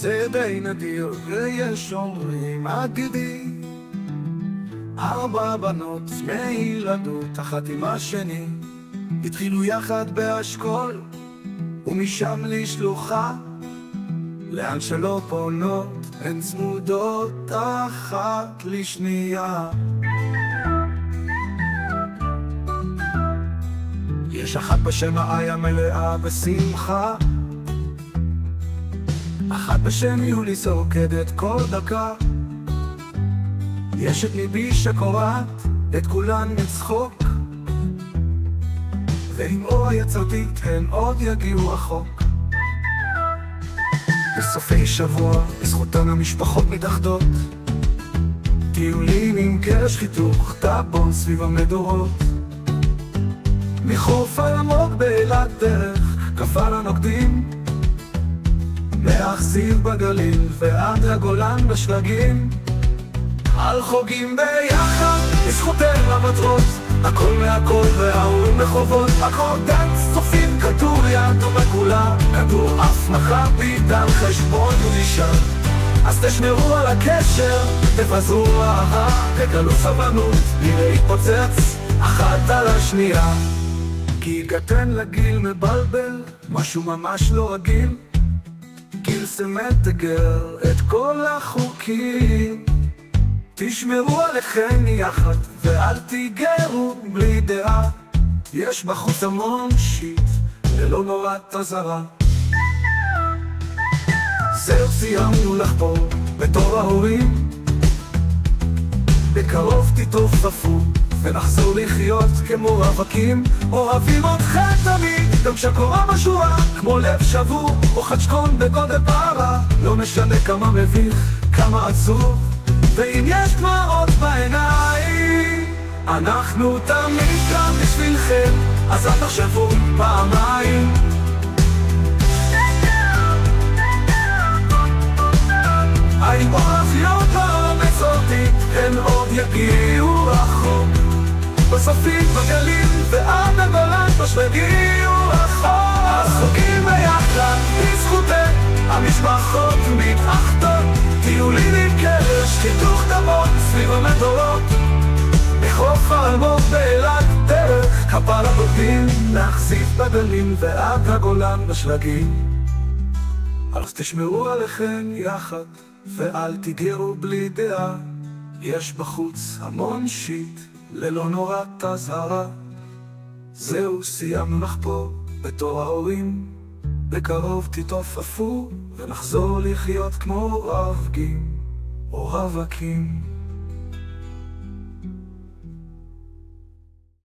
זה די נדיר, ויש אומרים אגדי. 4 בנות מילדות אחת עם השני, התחילו יחד באשכול, ומשם לשלוחה. לאן שלא פונות, הן צמודות אחת לשנייה. יש אחת בשם האיה מלאה בשמחה, אחת בשם יולי סורקדת כל דקה. יש את ליבי שקורעת את כולן מצחוק, ועם אור היצרתית הן עוד יגיעו רחוק. בסופי שבוע בזכותן המשפחות מתאחדות, טיולים עם קרש חיתוך, טאבון סביב המדורות. מחוף העמוק באילת דרך כפר הנוקדים, מאכזיב בגליל ועד הגולן בשלגים. על חוגים ביחד בזכותן המטרות, הכל מהכל וההורים בחובות. אקורדנט צופים כדור יד ובכולה, כדור אף מכבי על חשבון ולישה. אז תשמרו על הקשר, תפזרו אהבה, תגלו סבלנות, בלי להתפוצץ אחת על השנייה. כי הגעתן לגיל מבלבל, משהו ממש לא רגיל. גיל סמטגר את כל החוקים. תשמרו עליכם יחד ואל תיגרו בלי דעה, יש בחוץ המון שיט ללא נורת אזהרה. זהו, סיימנו לחפור בתור ההורים, בקרוב תתעופפו ונחזור לחיות כמו רווקים. אוהבים אתכם תמיד, גם כשקורה משהו רע, כמו לב שבור או חדשקון בגודל פערה. לא משנה כמה מביך, כמה עצוב, ואם יש דמעות בעיניים, אנחנו תמיד כאן בשבילכם, אז אל תחשבו פעמיים. האם אוהביות המסורתית הן עוד יגיעו רחוק, בסופית בגליל ועד הגולן בשלגיעו רחוק. אז חוגים ביחד בזכותך, המשפחות מתאחדות, טיולים עם קרש, חיתוך דמות סביב המדורות. מחוף העמוק באילת דרך כפר הנוקדים, מאכזיב בגליל ועד הגולן בשלגים. אז תשמרו עליכם יחד ואל תיגרו בלי דעה, יש בחוץ המון שיט ללא נורת אזהרה. זהו, סיימנו לחפור בתור ההורים, בקרוב תתעופפו ונחזור לחיות כמו רווקים או רווקים.